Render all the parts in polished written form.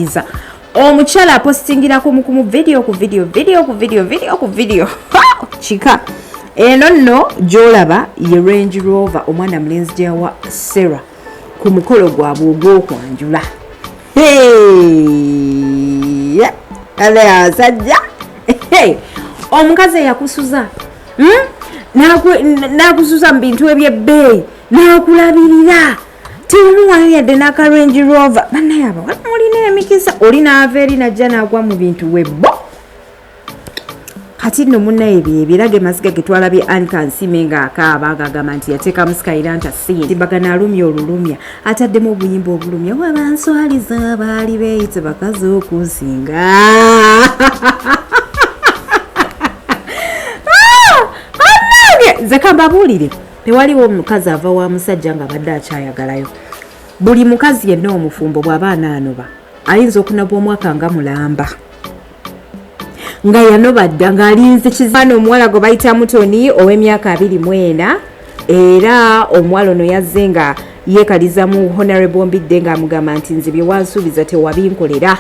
iza omukyala apostingira ku video chika eno nno gyolaba ye Range Rover omwana mulenzi gyawa Sarah ku mukolo gwabwe ogw'okwanjula. Yalya sajja omukazi yakusuza nakusuza mu bintu ebyebbeeyi nakulabirira timuwayo yadde n'aka Range Rover banaye abawala mulina emikisa oli n'ava eri najja n'agwa mu bintu webbo. Kati nno munnaye byebirage masiga getwalabye Ankansime ng'akaaba agagamba nti yateeka musikayira nti asiyenti bagana alumya olulumya ataddemu obuyimba obulumya wabanswaliza abaali beeyite bakazi okunsinga. Nze kambabuulire tewaliwo omukazi ava wa musajja nga badde akyayagalayo. Buli mukazi yenna omufumbo bw'aba anaanoba ayinza okunaba omwaka nga mulamba nga yanoba dda ng'alinze kizaana omuwala gwe bayita Mutoni ow'emyaka 24 era omuwala ono yazze nga yeekaliza mu Honorable Mbidde ng'amugamba nti nze bye wansuubiza tewabinkolera.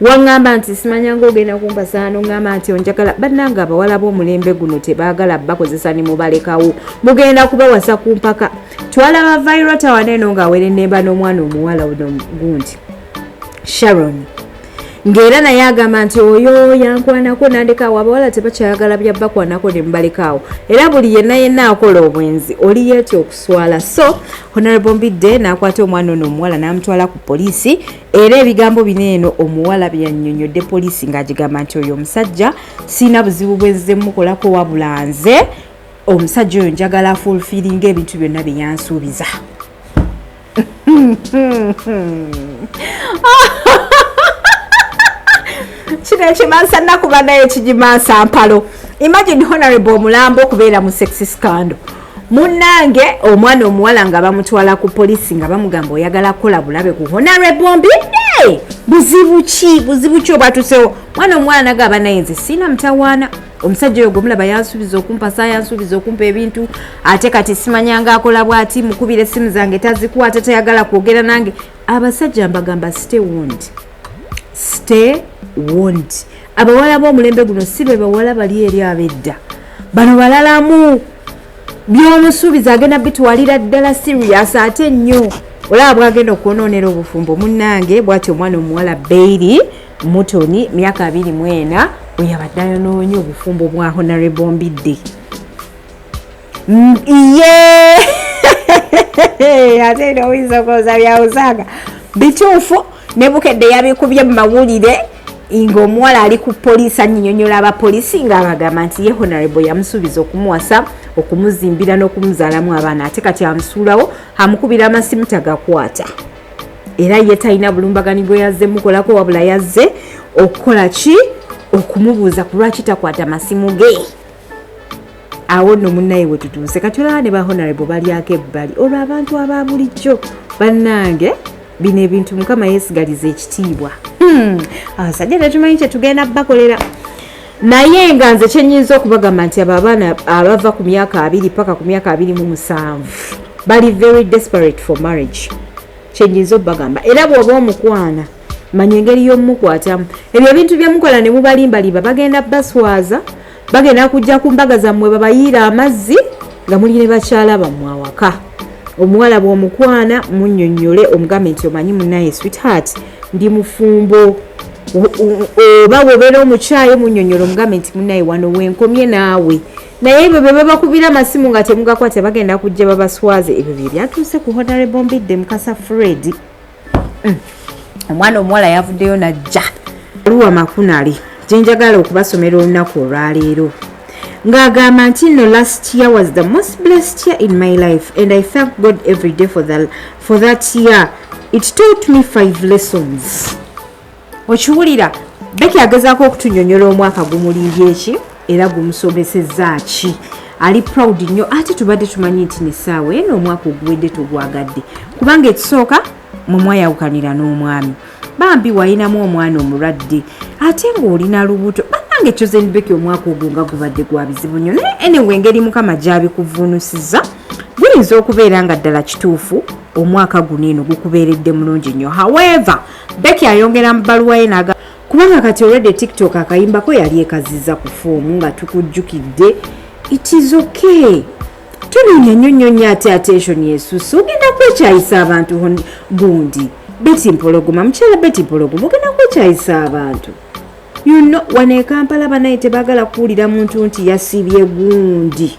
Wangamba nti simanya ng'ogenda kumpasaano ngamba nti onjagala bannanga abawala b'omulembe guno tebaagala bakozesa ne mubalekawo mugenda kubawasa ku mpaka. Twalaba viral tawaneeno ng'awere nnemba n'omwana omuwala gundi Sharon ng'era naye agamba nti oyo yankwanako nandekaawo abawala tebakyayagala byabbakwanako ne mubalekaawo era buli yenna akola obwenzi oli yeetya okuswala. So Honorable Mbidde n'akwata omwana ono omuwala n'amutwala ku poliisi era ebigambo bino eno omuwala byannyonnyodde poliisi ng'agigamba nti oyo omusajja siina buzibu bwezze mukolako wabula nze omusajja oyo njagala fulfillinga ebintu byonna bye yansuubiza. Kino ekimansa nakuba naye kigimansa mpalo. Imagine Honorable Mulambo okubeera mu sexy scandal. Munnange omwana omuwala nga bamutwala ku poliisi nga bamugamba oyagala kukola bulabe ku Honorable Mbidde. Buzibu ki obatusewo. Mwana omuwala nagamba naye nze sina mutawaana. Omusajja oyo gomulaba yansuubiza okumpasa yansuubiza okumpa ebintu ate kati simanyanga akola bw'ati mukubire essimu zange tazikwata tayagala kwogera nange. Abasajja mbagamba stay warned. Abawala b'omulembe guno si be bawala bali eri abedda. Bano balalamu by'omusuubiza agenda bitwalira ddala serious ate nnyo. Olaba bw'agenda okwonoonera obufumbo munnange bw'ati omwana omuwala Bailey Mutoni myaka 24 bwe yabadde ayonoonya obufumbo bwa Honorable Mbidde. Ate eno oyinza okulowooza byawuzaga bituufu ne bukedde yabikubye mu mawulire ng'omuwala ali ku poliisi annyonnyola abapoliisi ng'abagamba nti ye Honorable yamusuubiza okumuwasa okumuzimbira n'okumuzaalamu abaana ate kati amusuulawo amukubira amasimu tagakwata era ye talina bulumbagani gwe yazze mukolako wabula yazze okukola ki okumubuuza ku lwaki takwata masimu ge. Awo nno munnaye we tutuuse kati olaba ne ba Honorable balyako ebbali olwo abantu aba bulijjo bannange bino ebintu Mukama yeesigaliza ekitiibwa. Abasajja tetumanyi kye tugenda bakolera naye nga nze kyenyinza okubagamba nti abo abaana abava ku myaka 2 paka ku myaka 27 bali very desperate for marriage. Kyenyinza okubagamba era bw'oba omukwana manya engeri y'omukwatamu ebyo ebintu byemukola ne mubalimbalimba bagenda baswaza bagenda kujja ku mbaga zammwe babayiira amazzi nga muli ne bakyala bammwe awaka. Omuwala bw'omukwana munnyonnyole omugambe nti omanyi munnaye sweetheart ndi mufumbo oba bw'obeera omukyayi munnyonnyola omugambe nti munnaye wano wenkomye naawe naye ebyo bye babakubira amasimu nga temugakwate bagenda kujja babaswaze ebyo bye byatuuse ku Honorable Mbidde Mukasa Fred. Omwana omuwala yavuddeyo najja aluwa makunali gyenjagala okubasomera olunaku olwaleero ng'agamba nti no last year was the most blessed year in my life and I thank God every day for that year. It taught me 5 lessons. Okiwulira Becky agezaako okutunnyonnyola omwaka gumulimbye eki era gumusomesezza ki. Ali proud nnyo ate tubadde tumanyi nti n'essaawa eno omwaka oguwedde tugwagadde kubanga ekisooka mu mwayawukanira n'omwami bambi wayinamu omwana omulwadde ate ng'olina lubuto bannange Chosenbecky omwaka ogwo nga gubadde gwa bizibu nnyo naye anyway engeri Mukama gy'abikuvuunusizza guyinza okubeera nga ddala kituufu omwaka guno eno gukubeeredde mulungi nnyo. However, Becky ayongera mu bbaluwa ye naga kubanga kati already TikTok akayimbako yali ekaziza ku foomu nga tukujjukidde. It is okay. Tunoonya nnyo ate attention yesusu ogenda kwekyayisa abantu gundi. Betty Mpologoma, mukyala Betty Mpologoma ogenda kwekyayisa abantu. You know, wane e Kampala banaye tebagala kuwulira muntu nti yasibye gundi.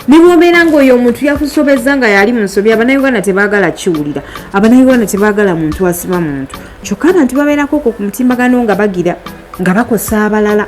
Nibobeera ng'oyo omuntu yakusobezza nga yali mu nsobi, Abannayuganda tebagala kiwulira. Abannayuganda tebagala muntu asiba muntu. Kyokka abantu babeerako okwo ku mutimbagano nga bagira nga bakosa abalala.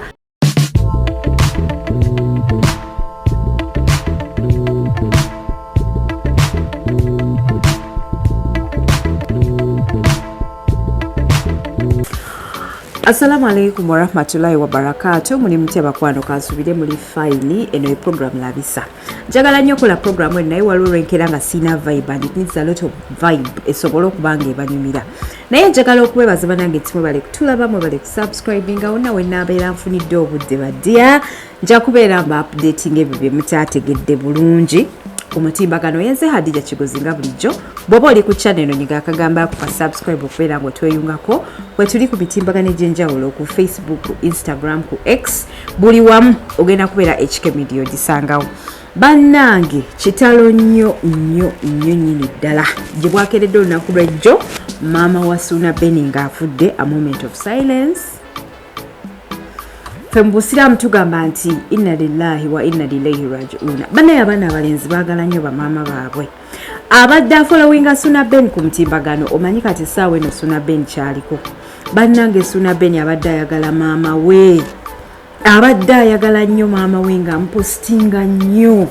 Assalamu alaikum wa rahmatullahi wa barakatuh. Muli mutya bakwano kansubire muli fine eno e program Labisa. Njagala nnyo kola program eno naye waliwo lwenkera nga sina vibe and it needs a lot of vibe esobola okubanga ebanyumira. Naye njagala okubebaza banange timwe bale kutulaba mwe bale kusubscribe nga wonna we nabeera nfunidde obudde badya. Nja kubeera mba updating ebyo bye mutategedde bulungi. Kumutimbagano yenze Hadija Kigozi nga bulijjo. Bwoba oli ku channel eno nyiga akagamba ku subscribe okubeera ngo tweyungako. Bwe tuli ku mitimbagano egy'enjawulo ku Facebook, ku Instagram, ku X, buli wamu ogenda kubeera HK Media ogisangawo. Bannange kitalo nnyo nnyini ddala. Gye bwakeredde olunaku lw'ejjo maama wa Suna Beni ng'afudde, a moment of silence. Fembusiramu tugamba nti inna lillahi wa inna ilaihi raji'un. Banaye abaana abalenzi baagala nnyo bamaama baabwe. Abadde afollowinga Suna Beni ku mutimbagano omanyi kati essaawa eno Suna Beni kyaliko. Bannange Suna Beni abadde ayagala maama we. Abadde ayagala nnyo maama we nga mpostinga nnyo.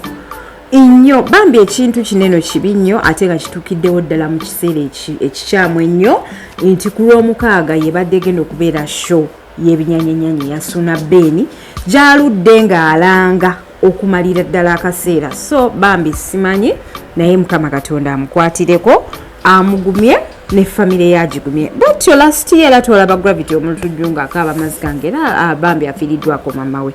Bambi ekintu kineno kibi nnyo ate nga kituukiddewo ddala mu kiseera ekikyamu ennyo nti ku Lwomukaaga yebadde egenda okubeera show y'ebinyanyenyanyi ya Suna Beni gyaludde ng'alanga okumalira ddala akaseera. So bambi simanyi naye Mukama Katonda amukwatireko amugumye ne famire yagigumye. Bwatyo last year tolaba Gravity omutujju ng'akaaba amazzi gange era bambi afiiriddwako mama we.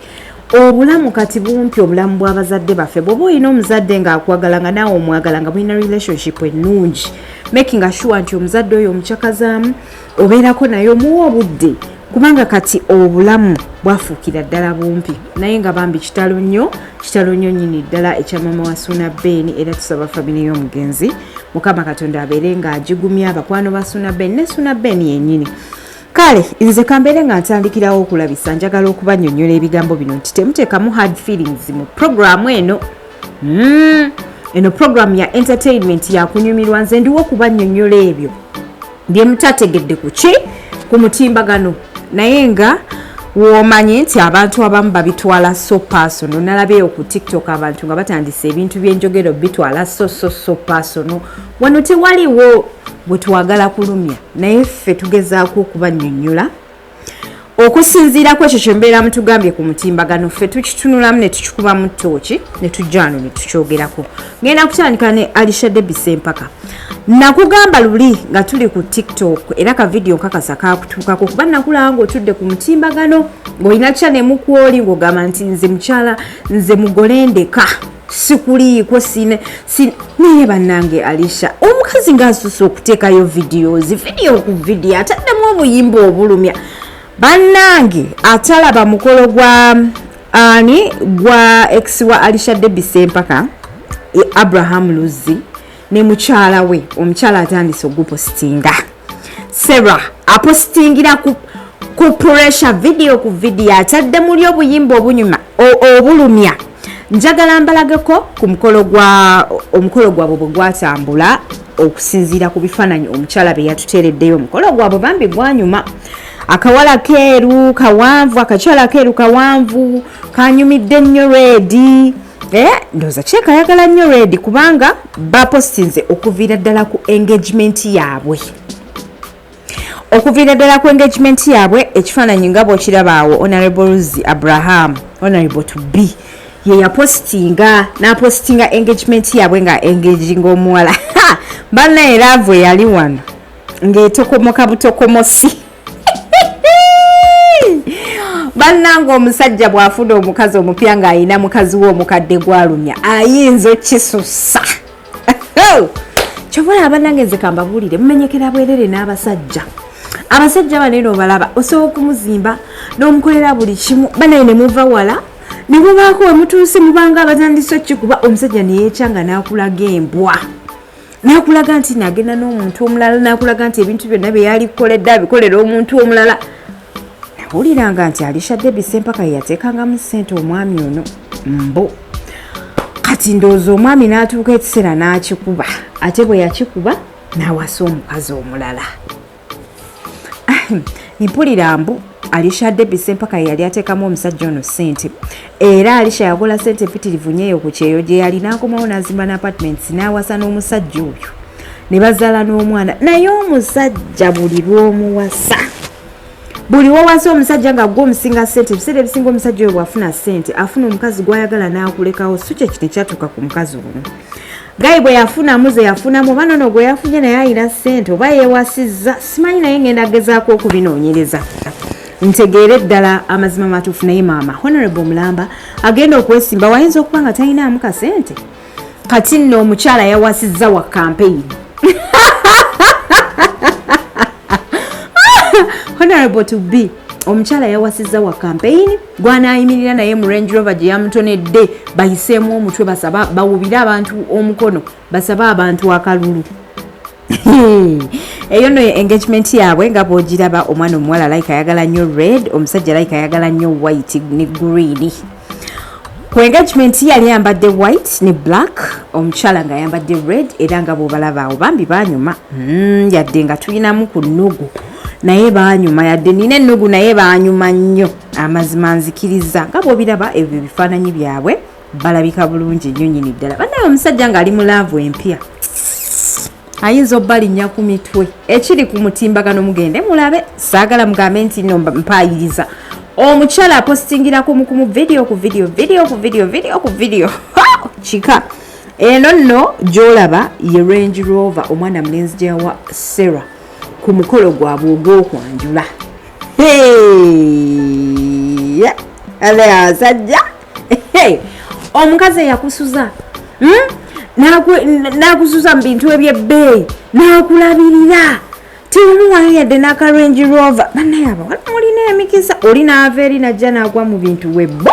Obulamu kati bumpi obulamu bw'abazadde baffe. Bw'oba olina omuzadde ng'akwagala nga naawe omwagala nga mulina relationship ennungi, making sure nti omuzadde oyo omukyakazaamu obeerako naye omuwa obudde. Kubanga kati obulamu bwafuukira ddala bumpi. Naye nga bambi kitalo nnyo nnyini ddala ekya mama wa Suna Beni era tusaba famire y'omugenzi Mukama Katonda abeere ng'agigumya abakwano ba Suna Beni ne Suna Beni yennyini. Kale nze kambeere nga ntandikirawo okulabisa njagala okubannyonnyola ebigambo bino nti temuteekamu hard feelings mu programu eno. Eno programu ya entertainment ya kunyumirwa. Nze ndiwo okubannyonnyola ebyo bye mutategedde ku mutimbagano. Naye nga womanyi nti abantu abamu babitwala so personal. Nalabeyo ku TikTok abantu nga batandise ebintu by'enjogero bitwala so personal. Wano tewaliwo bwe twagala kulumya naye ffe tugezaako okubannyonnyola okusinziira ku ekyo kyembeera mutugambye ku mutimbagano. Ffe tukitunulamu ne tukikubamu ttooki ne tujjaano ne tukyogerako. Ngenda kutandika ne Alese empaka. Nakugamba luli nga tuli ku TikTok era ka video nkakasa kakutuukako kuba nakulaba ng'otudde ku mutimbagano ng'olina channel mukwoli ng'ogamba nti nze mukyala nze mugole ndeka sikuliiko naye bannange Alesha omukazi ng'asusse okuteekayo video ku video ataddemu obuyimba obulumya. Bannange atalaba mukolo gwa ex wa Alese empaka Abraham Luzzi ne mukyala we omukyala atandise ogupostinga. Sarah apostingira ku pressure video ku video atadde muli obuyimba obulumya. Njagala mbalageko ku omukolo gwabwe bwe gwatambula okusinziira ku bifaananyi omukyala be yatuteereddeyo. Omukolo gwabwe bambi gwanyuma. Akawala keeru kawanvu, akakyala keeru kawanvu kanyumidde nnyo reedi. Ndoza cheka yagala nnyo reedi kubanga bapostinze okuviira ddala ku engagement yaabwe. Ekifaananyi nga bw'okirabaawo Honorable Luzzi Abraham, Honorable to be ye yapostinga n'apostinga engagement yaabwe nga engaginga omuwala. Bannaye laavu yali wano ng'etokomoka butokomosi. Bannange omusajja bw'afuna omukazi omupya ng'ayina mukazi we omukadde gwalumya ayinza okisussa. Chobola abanange nze kambabulire mumenyekera bwerere n'abasajja abasajja banene obalaba osobola okumuzimba n'omukolera buli kimu banaye ne muva wala ne mubaako we mutuuse mubanga abatandise okikuba omusajja ne yeekyanga n'akulaga embwa n'akulaga nti nagenda n'omuntu omulala n'akulaga nti ebintu byonna bye yali kukoledde abikolera omuntu omulala nawuliranga nti alishadde bisempaka yateekangamu ssente omwami ono mbo kati ndowooza omwami n'atuuka ekiseera n'akikuba ate bwe yakikuba n'awasa omukazi omulala mpulira mbu Alisha Debise mpaka yali ateekamu omusajja ono ssente era Alisha yagola ssente empitirivu nyeyo ku kyeyo gye yali n'akomawo n'azimba n'apartments n'awasa n'omusajja oyo ne bazaala n'omwana naye omusajja buli lw'omuwasa buli wawasa omusajja nga gwe omusinga ssente ebiseera ebisinga omusajja oyo bw'afuna ssente afuna omukazi gw'ayagala n'akulekawo so kye kino kyatuuka ku mukazi ono Gayi bwe yafunamu ze yafunamu oba nono gwe yafunye naye alina ssente oba yeewasizza simanyi naye ngenda gezaako okubinoonyereza ntegeere ddala amazima matuufu naye maama Honorable Mulamba agenda okwesimba wayinza okuba nga talinaamu kasente kati nno omukyala yawasizza wa campaign Honorable to be omukyala yawasizza wa campaign gwanaayimirira naye mu Range Rover gye yamutonedde bayiseemu omutwe basaba bawubire abantu omukono basaba abantu akalulu eyo no engagement yaabwe nga bw'ogiraba omwana omuwala like ayagala nnyo red omusajja like ayagala nnyo white ne green ku engagement yali yambadde white ne black omukyala nga yambadde red era nga bw'obalaba awo bambi baanyuma yadde nga tulinamu ku nnugu naye baanyuma yadde nina ennugu naye baanyuma nnyo amazima nzikiriza nga bw'obiraba ebyo bifaananyi byabwe balabika bulungi nnyo nnyini ddala bannaye omusajja ng'ali mu laavu empya ayinza obbalinnya ku mitwe ekiri ku mutimbagano mugende mulabe saagala mugambe nti nno mpaayiriza omukyala apostingirako mu video ku video kika eno nno gy'olaba ye Range Rover omwana mulenzi gyeyawa Sarah ku mukolo gwabwe ogw'okwanjula asajja omukazi eyakusuza n'akusuza mu bintu ebyebbeeyi n'akulabirira timuwayo yadde n'aka Range Rover bannaye abawala mulina emikisa oli n'ava eri najja n'agwa mu bintu webbo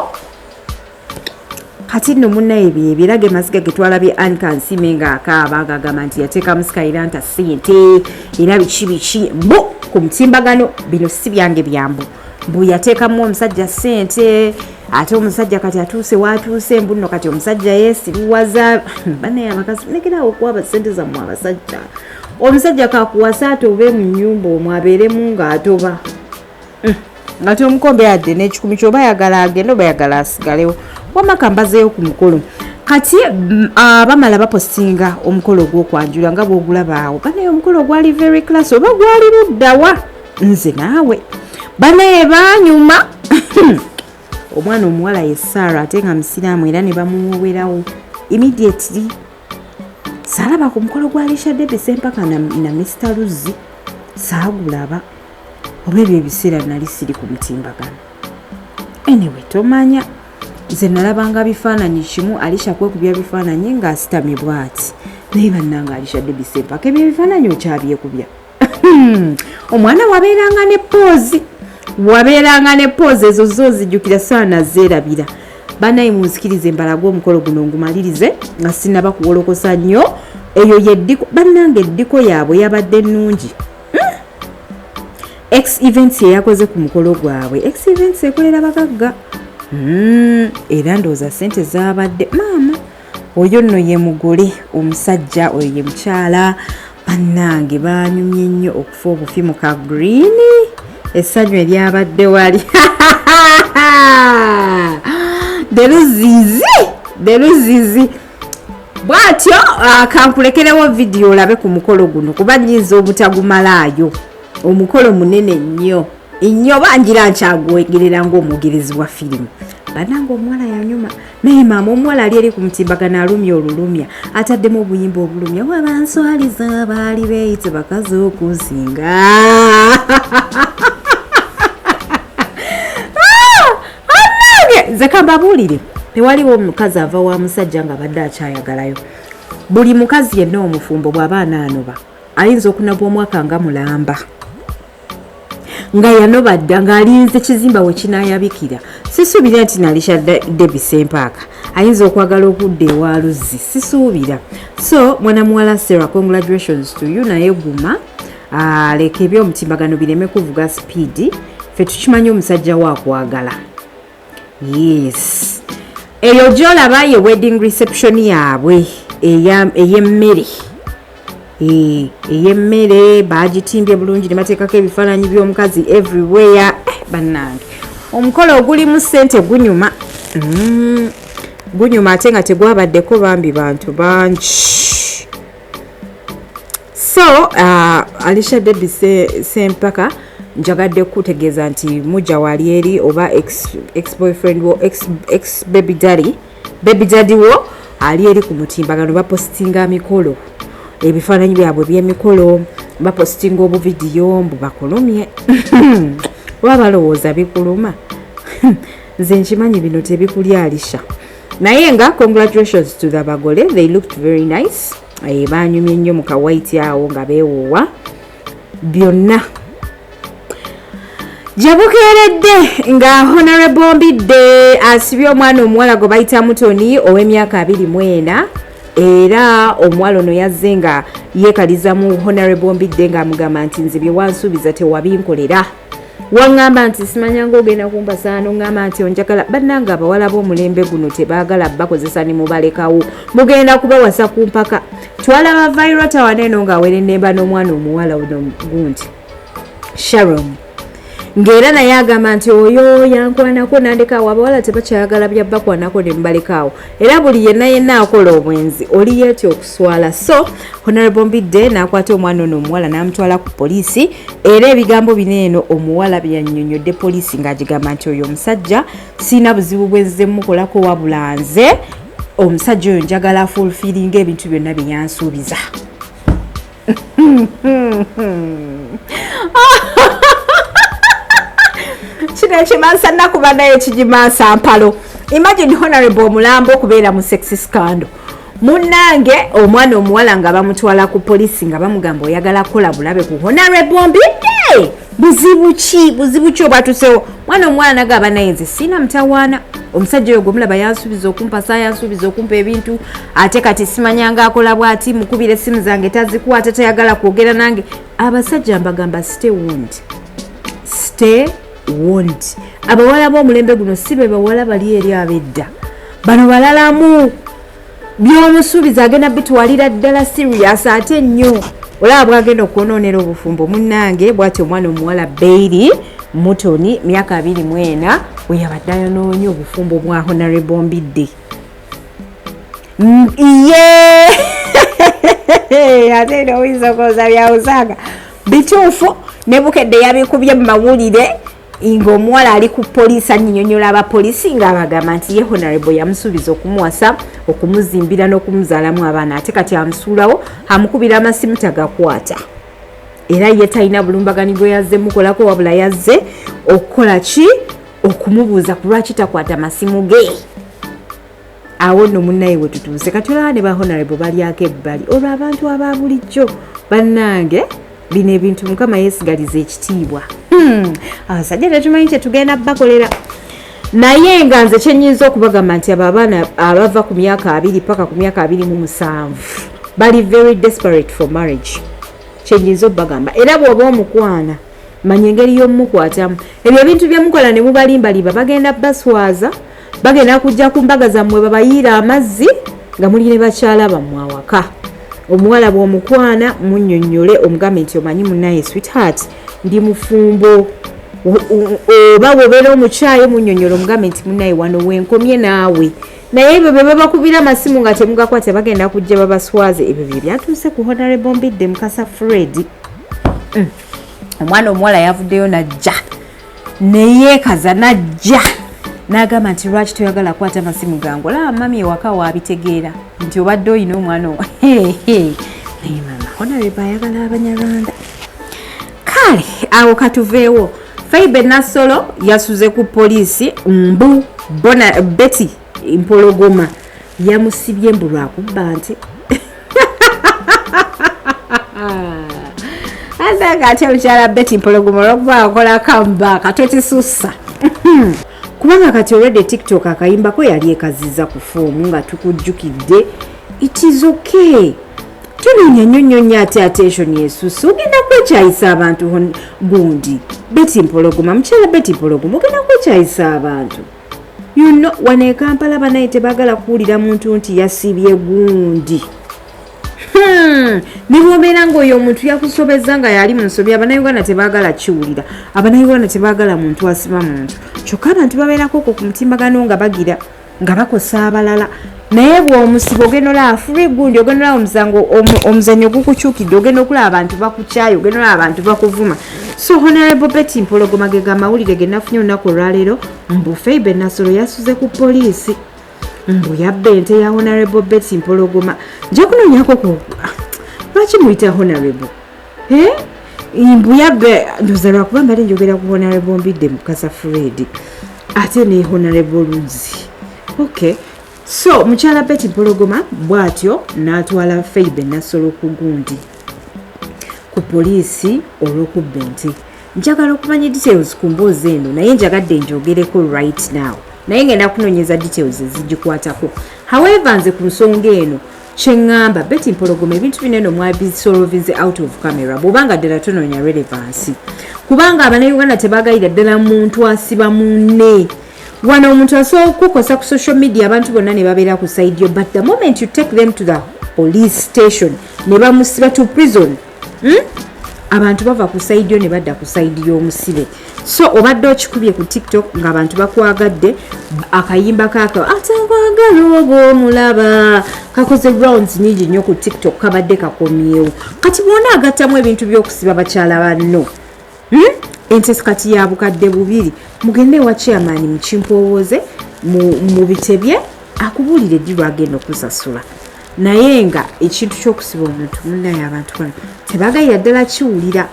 kati nno munnaye byebirage masiga getwalabye Ankansime ng'akaaba ng'agamba nti yateekamu Skylant ssente era biki mbu ku mutimbagano bino si byange byambu mbu yateekamu omusajja ssente ate omusajja kati atuuse waatuuse mbu nno kati omusajja yeesiruwaza bannaye abakazi lekerawo okuwaba ssente zammwe abasajja omusajja kakuwasa atobe mu nnyumba omwo abeeremu ng'atoba nga tomukombe yadde n'ekikumi kyoba yagala agende oba yagala asigalewo wamma kambazeeyo ku mukolo kati bamala bapostinga omukolo gw'okwanjula nga bw'ogulaba awo bannaye omukolo gwali very class oba gwali luddawa nze naawe bannaye baanyuma omwana omuwala ye Sarah ate nga musiraamu era ne bamuwowerawo immediately saalaba ku mukolo gwa Alisha Debise mpaka na Mr. Luzzi saagulaba oba ebyo ebiseera nali siri ku mutimbagano anyway tomanya nze nalabanga bifaananyi kimu Alisha kwekubya bifaananyi ng'asitamye bw'ati naye bannanga Alisha Debise mpaka ebyo ebifaananyi okyabyekubya omwana wabeeranga ne poozi ezo zo zijjukira saana zeerabira bannaye munzikirize mbalagwa omukolo guno ngumalirize nga sinaba kuwolokosa nnyo eyo yeddiko bannanga eddiko yaabwe yabadde nnungi X events yakoze ku mukolo gwabwe X events ekolera bagagga era ndowooza ssente zaabadde maama oyo nno ye mugole omusajja oyo ye mukyala bannange baanyumye nnyo okufa obufi mu ka green essanyu eryabadde wali deluzizi bwatyo kankulekerewo vidiyo olabe ku mukolo guno kuba nnyinza obutagumalaayo omukolo munene nnyo bangira nkyagwegerera ng'omwogerezi wa firimu bananga omuwala yanyuma naye maama omuwala ali eri ku mutimbagano alumya olulumya ataddemu obuyimba obulumya wabanswaliza baali beeyite bakazi okunsinga nze kambabuulire tewaliwo omukazi ava wa musajja nga badde akyayagalayo buli mukazi yenna omufumbo bw'aba anaanoba ayinza okunaba omwaka nga mulamba nga yanoba dda ng'alinze kizimba we kinaayabikira. Sisuubira nti nalisha Debbie Sempaaka ayinza okwagala okudda ewa Luzzi, sisuubira. So mwana muwala Sarah, congratulations to you. Naye guma leka ebyomutimbagano bireme kuvuga speedi, ffe tukimanyi omusajja waakwagala. Yes, eyo gy'olaba ye wedding reception yaabwe ey'emmere. Ey'emmere bagitimbye bulungi ne bateekako ebifaananyi by'omukazi everywhere. Bannange omukolo ogulimu ssente gunyuma. Gunyuma ate nga tegwabaddeko bambi bantu bangi. So Alisha Debbie Sempaaka njagadde kutegeeza nti mujja wali eri oba ex-boyfriend wo ex-baby daddy wo ali eri ku mutimbagano bapostinga mikolo, ebifaananyi byabwe by'emikolo bapostinga obuvidiyo mbu bakulumye. Oba balowooza bikuluma? Nze nkimanyi bino tebikulya Alisha. Naye nga congratulations to the bagole, they looked very nice. Banyumye nnyo mu kawaiti awo nga beewuuwa byonna. Jabukeeredde nga Honorable Mbidde asibye omwana omuwala gwe bayita Mutoni ow'emyaka 24, era omuwala ono yazze nga yeekaliza mu Honorable Mbidde ng'amugamba nti nze bye wansuubiza tewabinkolera. Wangamba nti simanyanga ogenda kumpasa n'ongamba nti onjagala. Bannange abawala b'omulembe guno tebaagala bakozesa ne mubalekawo, mugenda kubawasa ku mpaka. Twalaba viral tawaneeno ng'awerennemba n'omwana omuwala ono gundi Sharon, ng'era naye agamba nti oyo yankwanako nandekaawo. Abawala tebakyayagala byabbakwanako ne mubalekaawo, era buli yenna akola obwenzi oli yeetya okuswala. So Honorable Mbidde n'akwata omwana ono omuwala n'amutwala ku poliisi, era ebigambo bino eno omuwala byannyonnyodde poliisi ng'agigamba nti oyo omusajja siina buzibu bwenzize mukolako, wabula nze omusajja oyo njagala fulfillinga ebintu byonna bye yansuubiza. Kino ekimansa nakuba naye kigimansa mpalo. Imagine Honorable Mulambo okubeera mu sex scandal. Munnange omwana omuwala nga bamutwala ku poliisi nga bamugamba oyagala kukola bulabe ku Honorable Mbidde. Buzibu ki obwatusewo? Mwana omuwala nagamba naye nze sina mutawaana. Omusajja oyo gwemulaba yansuubiza okumpasa, yansuubiza okumpa ebintu, ate kati simanyanga akola bw'ati, mukubira essimu zange tazikwata, tayagala kwogera nange. Abasajja mbagamba stay warned. Abawala b'omulembe guno si be bawala bali eri ab'edda. Bano balalamu by'omusuubiza agenda bitwalira ddala serious ate nnyo. Olaba bwagenda okwonoonera obufumbo. Munnange bw'atyo omwana omuwala Bailey Mutoni myaka 24 we yabadde ayonoonye obufumbo bwa Honorable Mbidde. Ate eno oyinza okwoza byawuzaga bituufu ne bukedde yabikubye mu mawulire ng'omuwala ali ku poliisi annyonnyola abapoliisi ng'abagamba nti ye Honorable yamusuubiza okumuwasa, okumuzimbira n'okumuzaalamu abaana, ate kati amusuulawo amukubira amasimu tagakwata. Era ye talina bulumbaganyi gwe yazze mukolako, wabula yazze okukola ki? Okumubuuza ku lwaki takwata masimu ge. Awo nno munnaye we tutuuse. Kati olaba ne ba Honorable balyako ebbali olwo abantu aba bulijjo. Bannange bino ebintu Mukama yeesigaliza ekitiibwa. Abasajja tetumanyi kyetugenda bakolera. Naye nga nze kyenyinza okubagamba nti abo abaana abava ku myaka 2 paka ku myaka 27 bali very desperate for marriage. Kyenyinza okubagamba. Era bw'oba omukwana manya engeri y'omukwatamu. Ebyo ebintu byemukola ne mubalimbalimba bagenda baswaza, bagenda kujja ku mbaga zammwe babayiira amazzi nga muli ne bakyala bammwe awaka. Omuwala bw'omukwana munnyonnyole omugambe nti omanyi munnaye sweetheart ndi mufumbo, oba bw'obeera omukyayi munnyonnyola omugambe nti munnaye wano wenkomye naawe. Naye ebyo bwe babakubira amasimu nga temugakwata bagenda kujja babaswaze. Ebyo bye byatuuse ku Honorable Mbidde Mukasa Fred. Omwana omuwala yavuddeyo najja neyeekaza najja n'agamba nti lwaki toyagala kwata masimu gange, olaba mami ewaka waabitegeera nti obadde oyina omwana naye mama Honorable ayagala Abanyarwanda. Kale awo katuveewo. Faibe Nasolo yasuze ku poliisi Betty Mpologoma yamusibye mbu lwakubba nti Asa kati omukyala Betty Mpologoma olwokuba akola comeback totisussa. Kubanga kati already TikTok akayimbako yali ekaziza ku foomu nga tukujjukidde. It is okay. Tunonyonyonya ate attention yesusu ogenda kwekyayisa abantu gundi. Betty Mpologoma mukyala Betty Mpologoma ogenda kwekyayisa abantu. You know, wane e Kampala banaye tebagala kuwulira muntu nti yasibye gundi. Nibobeera ng'oyo omuntu yakusobeza nga yali mu nsobi Abannayuganda tebagala kiwulira. Abannayuganda tebagala muntu asiba muntu. Kyokka abantu babeerako ku mutimbagano nga bagira nga bakosa abalala. Naye bw'omusiba ogenda olaba free gundi ogenda olaba omusango omuzannyo gukukyukidde ogenda okulaba abantu bakukyayo ogenda olaba abantu bakuvuma. So Honorable Betty Mpologoma ge gamawulire ge nafunye olunaku olwaleero mbu Feibe Nasolo yasuze ku poliisi. Mbu yabba ente ya Honorable Betty Mpologoma. Nja kunoonyako ku lwaki muyita Honorable? Mbu yabba ndoza lwakuba mbadde njogera ku Honorable Mbidde Mukasa Fred ate ne Honorable Luzzi. Okay. So mukyala Betty Mpologoma bw'atyo n'atwala Feibe Nasolo ku gundi ku poliisi olw'okubba ente. Njagala okumanya details ku mboozi eno naye njagadde njogereko right now. Naye ngenda kunoonyeza details ezigikwatako. However nze ku nsonga eno kyeŋŋamba Betty Mpologoma ebintu binene mwabisolvinze out of camera bw'obanga ddala tonoonya relevance. Kubanga Abannayuganda tebagayira ddala muntu asiba munne. Wano omuntu asobola okukosa ku social media abantu bonna ne babeera ku side yo, but the moment you take them to the police station ne bamusiba to prison, abantu bava ku side yo ne badda ku side y'omusibe. So obadde okikubye ku TikTok ng'abantu bakwagadde akayimba kaako atakwagala ogw'omulaba kakoze rounds nyingi nnyo ku TikTok kabadde kakomyewo. Kati bwona agattamu ebintu by'okusiba bakyala banno. Ente kati ya bukadde bubiri mugende wa chairman mukimpowooze mu bitebye akubuulire ddi lwagenda okusasula. Naye nga ekintu ky'okusiba omuntu munnaye abantu bano tebagayira ddala kiwulira.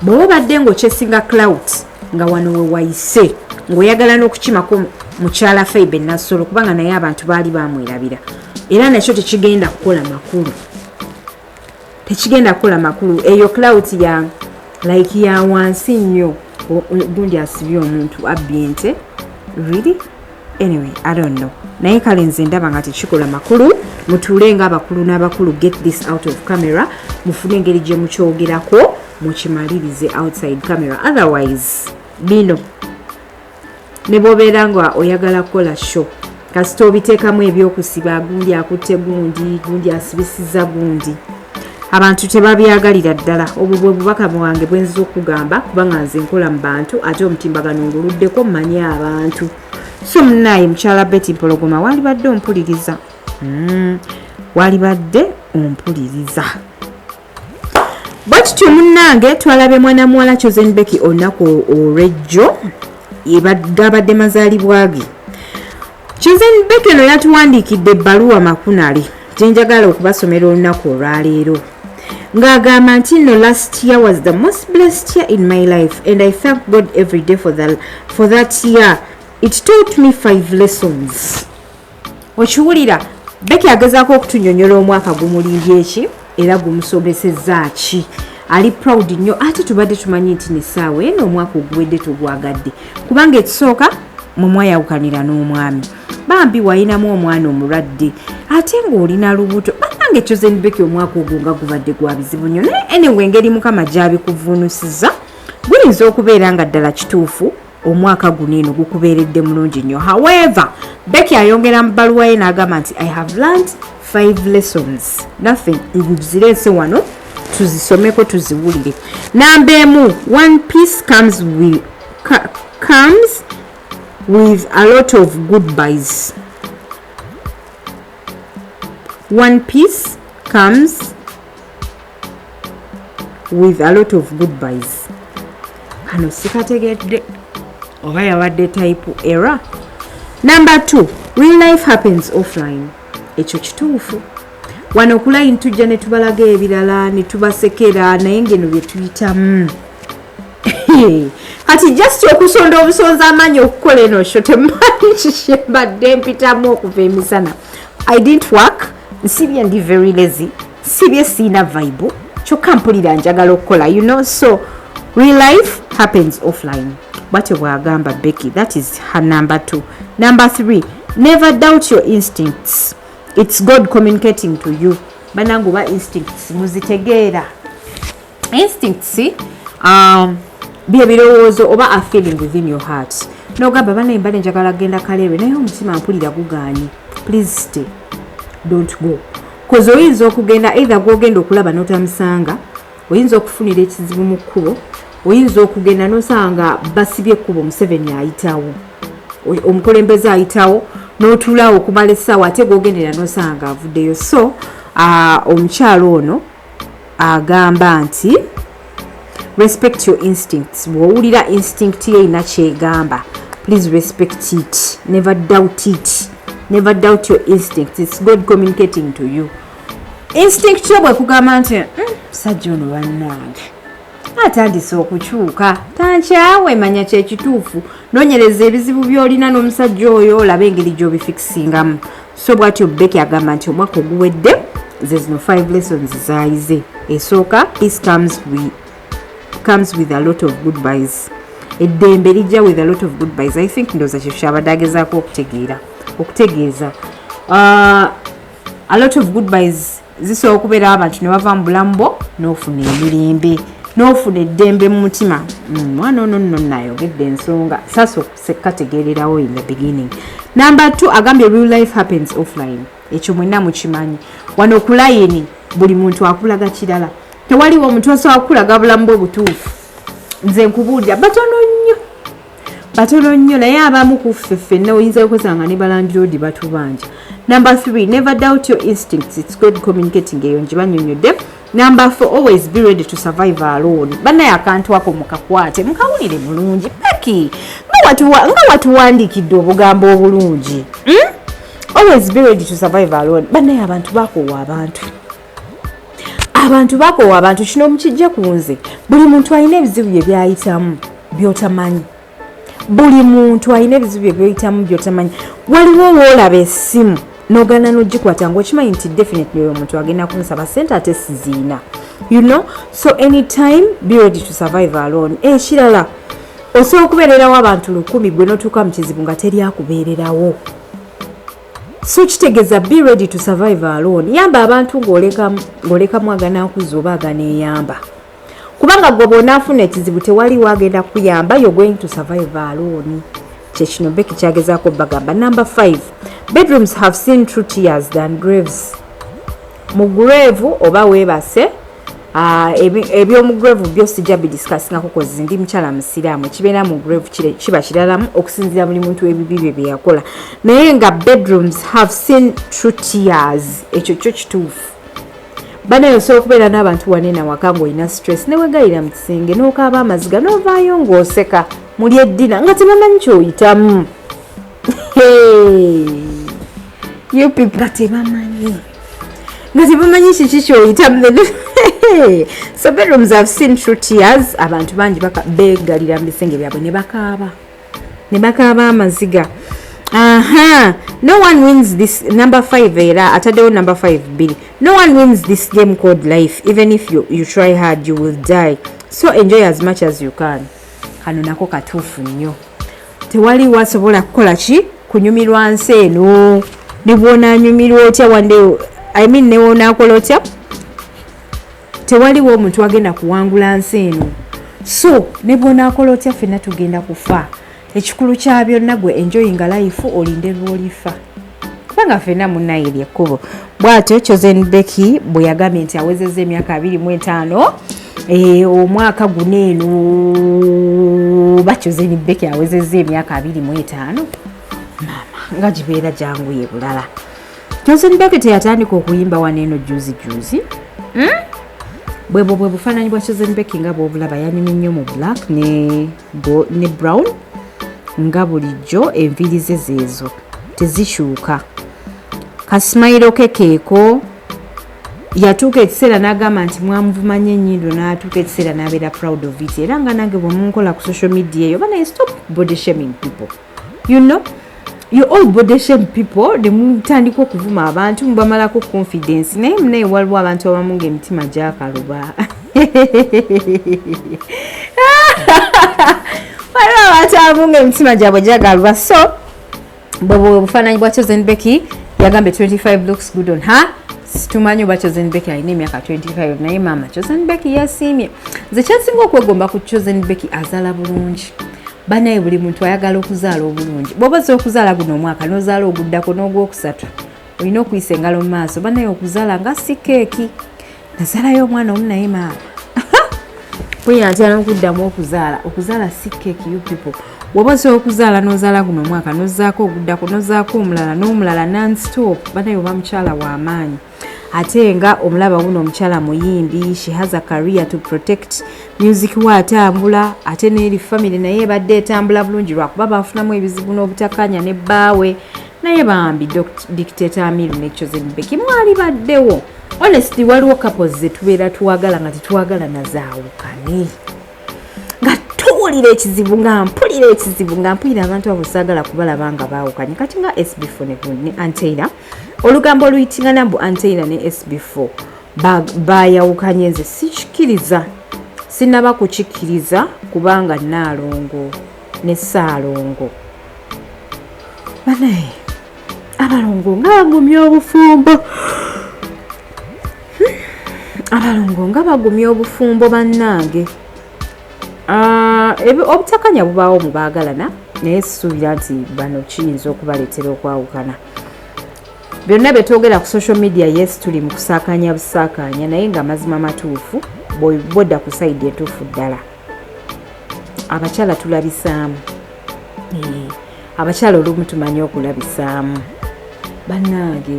Bw'oba badde ng'okyesinga clout nga wano we wayise ng'oyagala n'okukimako mukyala Feibe Nasolo kubanga naye abantu baali bamwerabira. Era nakyo tekigenda kukola makulu. Tekigenda kukola makulu. Eyo clout ya like ya wansi nnyo gundi asibye omuntu abbye ente. Really? Anyway, I don't know. Naye kale nze ndaba nga tekikola makulu. Mutuule nga abakulu n'abakulu get this out of camera. Mufune engeri gye mukyogerako mukimalirize outside camera. Otherwise, bino ne bw'obeera nga oyagala kukola show kasita obiteekamu ebyokusiba gundi akutte gundi asibisiza gundi. Abantu tebabyagalira ddala. Obwo bwe bubaka bwange bwe nziza okugamba kubanga nze nkola mu bantu ate omutimbagano nguluddeko mmanyi abantu. So munnaye mukyala Betty Mpologoma wali badde ompuliriza. Wali badde ompuliriza. Bwekityo munnange twalabe mwana muwala Chosenbecky olunaku olw'ejjo gabadde mazaalibwa ge. Chosenbecky eno yatuwandiikidde ebbaluwa makunali gye njagala okubasomera olunaku olwaleero. Ng'agamba nti no, last year was the most blessed year in my life and I thank God every day for that year. It taught me 5 lessons. Okiwulira Becky agezaako okutunyonyola omwaka gumulimbye eki era gumusobesezza ki. Ali proud nnyo ate tubadde tumanyi nti n'essaawa eno omwaka oguwedde tugwagadde kubanga ekisooka mwe mwayawukanira n'omwami. Bambi wayinamu omwana omulwadde ate ng'olina lubuto. Bannange Chosenbecky omwaka ogwo nga gubadde gwa bizibu nnyo naye anyway engeri Mukama gy'abikuvuunusizza guyinza okubeera nga ddala kituufu omwaka guno eno gukubeeredde mulungi nnyo. However, Becky ayongera mu bbaluwa ye n'agamba nti I have learned 5 lessons. Nothing nzireese wano tuzisomeko tuziwulire. Namba emu, one piece comes with a lot of goodbyes. One piece comes with a lot of goodbyes. Kano sikategedde oba yabadde type error. Number 2, real life happens offline. Ekyo kituufu. Wano okulayini tujja ne tubalaga ebirala ne tubasekera naye ngeno bye tuyitamu. Kati just okusonda obusonza amaanyi okukola eno sho temanyi kikyembadde mpitamu okuva emisana. I didn't work. Nsibye ndi very lazy. Sibye siina vibe. kyokka mpulira njagala okukola, you know. So real life happens offline. Bwatyo bwagamba Becky. That is her number 2. Number 3, never doubt your instincts. It's God communicating to you. Banangu ba instincts muzitegeera. Instincts bye birowoozo oba a feeling within your heart. Nogamba banaye mbale njagala genda Kaleebe naye omutima mpulira gugaanye. Please stay. Don't go. Kozo oyinza okugenda either gwogenda okulaba n'otamusanga, oyinza okufunira ekizibu mu kkubo, oyinza okugenda n'osanga basibye ekkubo Museveni ayitawo, omukulembeze ayitawo n'otuulaawo okumala essaawa ate gw'ogendera n'osanga avuddeyo. So omukyalo ono agamba nti respect your instincts. Bw'owulira instinct ye erina kyegamba, please respect it. Never doubt it. Never doubt your instinct. It's God communicating to you. Instinct yo bwekugamba nti musajja ono bannange atandise okukyuka, tankyawe, manya kyekituufu, noonyereza ebizibu by'olina n'omusajja oyo olabe engeri gy'obifikisingamu. So bw'atyo Becky agamba nti omwaka oguwedde there's no 5 lessons zaayize. Esooka, peace comes with a lot of goodbyes. Eddembe lijja with a lot of goodbyes. I think ndowooza kye kyabadde agezaako okutegeeza. A lot of goodbyes zisobola okubeera abantu ne bava mu bulamu bwo n'ofuna emirembe, n'ofuna eddembe mu mutima. Mwana ono nno nayogedde ensonga sasooka tegeererawo in the beginning. Number 2, agambye real life happens offline. Ekyo mwenna mukimanyi. Wano ku layini buli muntu akulaga kirala. Tewaliwo omuntu asobola kukulaga bulamu bwe butuufu. Nze nkubuulira batono nnyo naye abamu ku ffe ffenna oyinza okusanga ne balandiroodi batubanja. Number 3, never doubt your instincts. It's God communicating. Eyo njibanyonyodde. Number 4, always be ready to survive alone. Bannaye akantu ako mukakwate mukawulire bulungi. Becky, nga watuwandiikidde obugambo obulungi. Always be ready to survive alone. Bannaye abantu bakoowa abantu kino mukijja ku nze. Buli muntu alina ebizibu bye byayitamu by'otamanyi. Waliwo woolaba essimu n'ogana n'ogikwata ng'okimanyi nti definitely oyo omuntu agenda kumusaba ssente ate siziina. You know, so anytime be ready to survive alone. Ekirala osobola okubeererawo abantu 100 gwe n'otuuka mu kizibu nga teri akubeererawo. So kitegeeza be ready to survive alone. Yamba abantu ng'olekamu aganaakuza oba aganeeyamba. Kubanga gwe bw'onaafuna ekizibu tewali wagenda kuyamba, you're going to survive alone. Kyekino Becky kyagezaako bagamba. Number 5, bedrooms have seen true tears than graves. Mu grave oba weebase eby'omu grave byo sijja bidiscussingako kozi ndi mukyala musiraamu, ekibeera mu grave kiba kiralamu okusinziira buli muntu ebibi bye yakola, naye nga bedrooms have seen true tears, ekyo kyo kituufu. Banayo osobola okubeera n'abantu wanene awaka ng'olina stress ne weegayira mu kisenge n'okaaba amaziga n'ovaayo ng'oseka muli eddina nga tebamanyi ky'oyitamu. You people nga tebamanyi kiki ky'oyitamu. So bedrooms have seen true tears. Abantu bangi beegalira mu bisenge byabwe ne bakaaba amaziga. No one wins this. Number 5 era ataddewo number 5b. No one wins this game called life. Even if you try hard, you will die. So enjoy as much as you can. Kano nako katuufu nnyo. Tewali wasobola kukola ki kunyumirwa nsi eno. Ne bw'onaanyumirwa otya wande ne bw'onaakola otya, tewaliwo omuntu agenda kuwangula nsi eno. So ne bw'onaakola otya ffenna tugenda kufa. Ekikulu kya byonna gwe enjoyinga life olinde lw'olifa. Kubanga ffenna munnaye lyekkubo. Bw'atyo Chosenbecky bwe yagambye nti awezezza emyaka 25 omwaka guno eno Chosenbecky awezezza emyaka 25. Mama nga gibeera gyanguye bulala. Chosenbecky teyatandika okuyimba wano eno juzi. Bwe bufaananyi bwa Chosenbecky nga bw'obulaba yanyumye nnyo mu black ne brown. Nga bulijjo enviiri ze zeezo tezikyuka. Kasimayiro ke keeko yatuuka ekiseera n'agamba nti mwamuvumanya ennyindo n'atuuka ekiseera n'abeera proud of it. Era nga nange bwe munkola ku social media eyo banaye stop body shaming people. You know, you all body shame people ne mutandika okuvuma abantu mubamalako confidence naye munaye waliwo abantu abamu ng'emitima gyakaluba waliwo abantu abamu ng'emitima gyabwe gyagaluba so obufaananyi bwa Chosenbecky yagambye 25 looks good on her. Situmanyi oba Chosenbecky alina emyaka 25 naye maama Chosenbecky yasiimye. Nze kyensinga okwegomba ku Chosenbecky azaala bulungi. Banaye buli muntu ayagala okuzaala obulungi. Bw'oba ozze okuzaala guno omwaka n'ozaala oguddako n'ogwokusatu olina okuyisa engalo mu maaso. Banaye okuzaala nga si keeki. Nazaalayo omwana omu naye maama. Kweyantyala n'okuddamu okuzaala si keeki you people. Bw'oba ozze okuzaala n'ozaala guno omwaka n'ozzaako oguddako n'ozzaako omulala n'omulala non-stop. Banaye oba mukyala w'amaanyi. Ate nga omulaba wuno omukyala muyimbi, she has a career to protect music watambula, ate n'eri family naye ebadde etambula bulungi lwakuba bafunamu ebizibu n'obutakanya ne bbaawe naye bambi dictator Amiru ne Chosenbecky mwali baddewo. Honestly waliwo couples ze tubeera tuwagala nga tetuwagala nazaawukane nga tuwulira ekizibu nga mpulira abantu abo saagala kubalaba nga baawukanye kati nga SB4 ne Teyalya olugambo oluyitingana mbu Teyalya ne SB4 bayawukanye nze sikikiriza sinaba kukikkiriza kubanga Naalongo ne Ssaalongo banaye abalongo nga bagumya obufumbo bannange obutakanya bubaawo mu baagalana naye sisuubira nti bano kiyinza okubaleetera okwawukana. Byonna bye twogera ku social media yes tuli mu kusaakanya busaakanya naye nga amazima matuufu bodda ku sayidi entuufu ddala. Abakyala tulabisaamu. Abakyala olumu tumanyi okulabisaamu. Bannange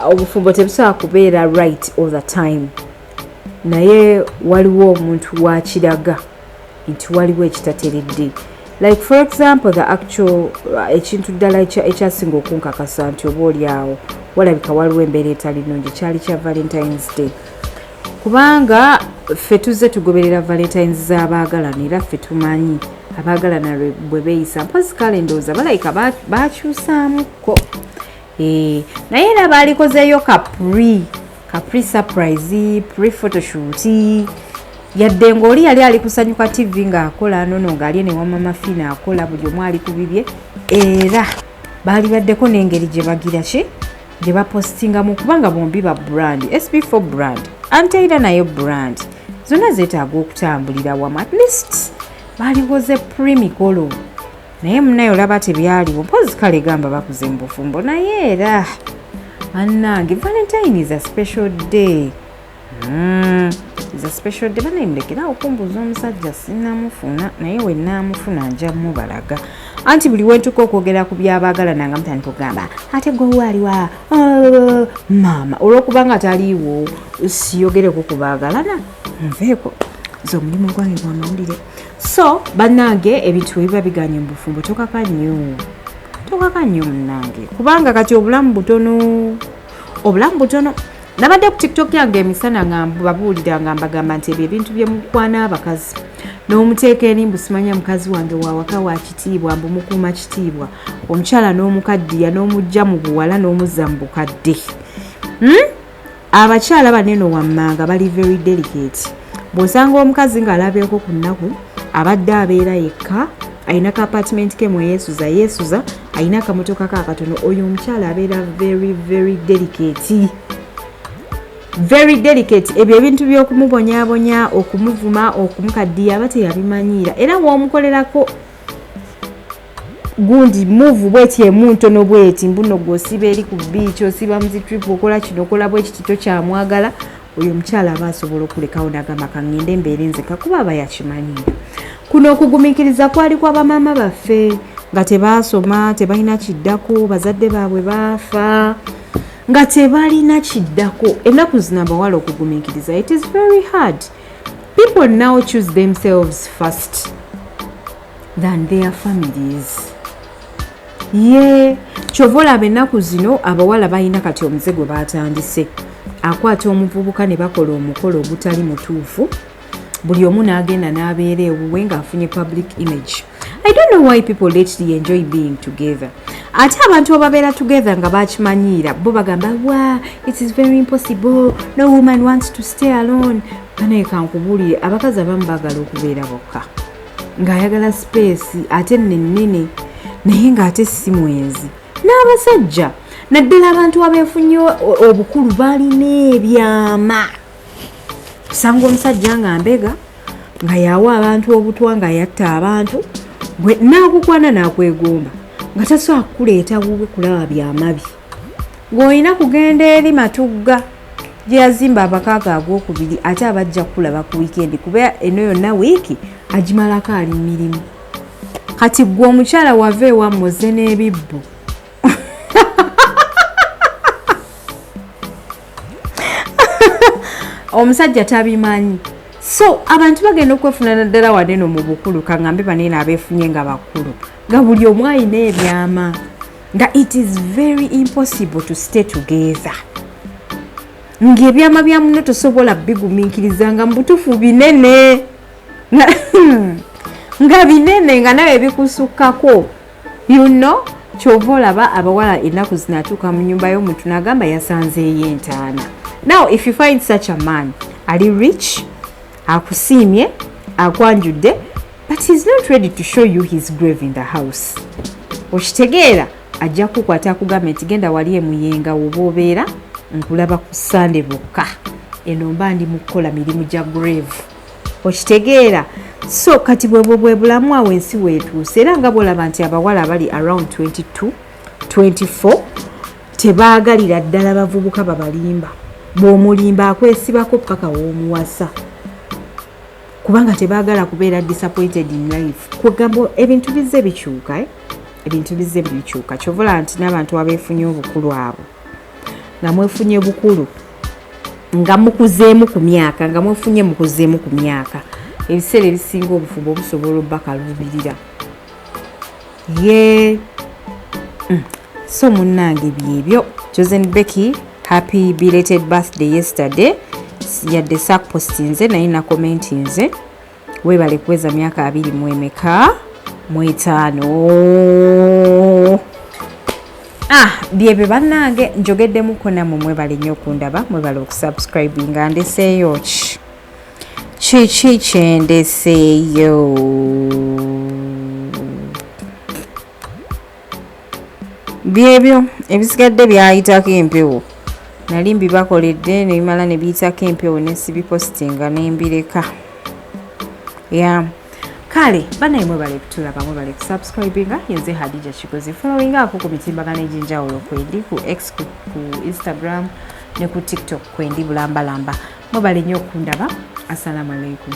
obufumbo tebusobola kubeera right all the time. Naye waliwo omuntu wakiraga nti waliwo ekitateredde. Like for example the actual ekintu ddala ekyasinga okunkakasa nti oba oliawo walabika waliwo embeera etali nnungi kyali kya Valentine's Day. Kubanga ffe tuzze tugoberera Valentine's z'abaagalana era ffe tumanyi abaagalana bwe beeyisa mpozi kale ndowooza balayika bakyusaamuko. Naye era baalikozeeyo Capri surprise, pre-photoshoot. Yadde ng'oli yali ali kusanyuka TV ng'akola nono ng'ali ne wa mama Fina akola buli omu ali ku bibye. Era baali baddeko n'engeri gye bagira ki gye bapostingamu kubanga bombi ba brand SB4 brand Teyalya nayo brand zonna zeetaaga okutambulira wamu at least baalikoze pre-mikolo naye munaye olaba tebyaliwo mpozi kale gamba bakuze mu bufumbo naye era Annange, Valentine is a special day. It's a special day. Banaye mulekera okumbuza omusajja sinnamufuna naye we nnaamufuna nja mubalaga. Anti buli wentuka okwogera ku by'abaagalana nga mutandika okugamba ate gwe waliwa maama olw'okubanga taliiwo siyogereko ku baagalana nveeko zo omulimu gwange gwa mawulire. So bannange ebintu biba biganye mu bufumbo tokaka nnyo munnange kubanga kati obulamu butono. Nabadde ku TikTok yange emisana nga babuulira nga mbagamba nti ebyo ebintu bye mukwana abakazi n'omuteeka erimbu simanya mukazi wange wawaka wa kitiibwa mbu mukuuma kitiibwa omukyala n'omukaddiya n'omujja mu buwala n'omuzza mu bukadde. Abakyala baneno wammanga bali very delicate. Bw'osanga omukazi ng'alabyeko ku nnaku abadde abeera yekka ayina ka apartment ke mweyesuza ayina akamotoka kakatono oyo omukyala abeera very delicate. Very delicate. Ebyo ebintu by'okumubonyabonya okumuvuma okumukaddiya aba teyabimanyiira era w'omukolerako gundi move bweti emuntono bweti mbuno gwosiba eri ku beach osiba mu trip okola kino okola bwe kitito kyamwagala oyo omukyala aba asobola okulekawo n'agamba kangende embeera enzeka kuba aba yakimanyiira. Kuno okugumikiriza kwali kwa bamaama baffe nga tebaasoma tebalina kiddako bazadde baabwe baafa nga tebalina kiddako. Ennaku zino abawala okugumikiriza it is very hard. People now choose themselves first than their families. Kyova olaba ennaku zino abawala balina kati omuze gwe baatandise akwata omuvubuka ne bakola omukolo ogutali mutuufu buli omu n'agenda n'abeera ewuwe ng'afunye public image. I don't know why people lately enjoy being together. Ate abantu ababeera together nga bakimanyiira bo bagamba wa it is very impossible, no woman wants to stay alone. Banaye kankubuulire abakazi abamu baagala okubeera bokka ng'ayagala space ate nennene naye ng'ate si mwenzi. N'abasajja naddala abantu abeefunye obukulu balina ebyama. Kusanga omusajja nga mbega nga yawa abantu obutwa nga yatta abantu bwe naakukwana n'akwegomba nga tasobola kukuleeta wuwe kulaba byamabi. Ng'olina kugenda eri Matugga gye yazimba abakaaga ag'okubiri ate abajja kulaba ku wiikendi kuba eno yonna wiiki agimalako ali mirimu. Kati gwe omukyala wava ewammwe ozze n'ebibbo. Omusajja tabimanyi. So abantu bagenda okwefuna naddala wadeno mu bukulu kaŋŋambe banene abeefunye nga bakulu nga buli omu alina ebyama nga it is very impossible to stay together. Ng'ebyama bya muno tosobola bigumiikiriza nga mu butuufu binene nga binene nga nawe bikusukkako. You know, kyova olaba abawala ennaku zinatuuka mu nnyumba y'omuntu n'agamba yasanzeeyo entaana. Now if you find such a man, ali rich, akusiimye, akwanjudde, but he's not ready to show you his grave in the house. Okitegeera ajja kukwata akugamba nti genda wali emuyenga woba obeera nkulaba ku Sunday bokka. Eno mba ndi mu kukola mirimu gya grave. Okitegeera. So kati bwe bulamu awo ensi weetuuse era nga bw'olaba nti abawala abali around 22, 24 tebaagalira ddala bavubuka babalimba. Bw'omulimba akwesibako paka w'omuwasa kubanga tebaagala kubeera disappointed in life. Kugamba ebintu bizze bikyuka ebintu bizze bikyuka. Kyovola nti n'abantu abeefunye obukulu abo nga mwefunye bukulu nga mukuzeemu ku myaka nga mwefunye mukuzeemu ku myaka ebiseera ebisinga obufumbo obusobola obbakaluubirira ye so munnange byebyo. Chosenbecky, happy belated birthday yesterday. Yadde sakupostinze naye na commentinze weebale kuweza myaka 25 byebyo bannange njogeddemukko nammwe mwebale nnyo okundaba mwebale okusubscribinga ndeseeyo kiki kyendeseeyo byebyo ebisigadde byayitako empewo nali mbibakoledde ne bimala ne biyitako empewo ne sibipostinga ne mbireka kale banaye mwebale kutulaba mwebale kusubscribinga yenze Hadija Kikozi following ako ku mitimbagano egy'enjawulo kwendi ku X ku Instagram ne ku TikTok kwendi bulambalamba mwebale nnyo okundaba. Assalamu alaikum.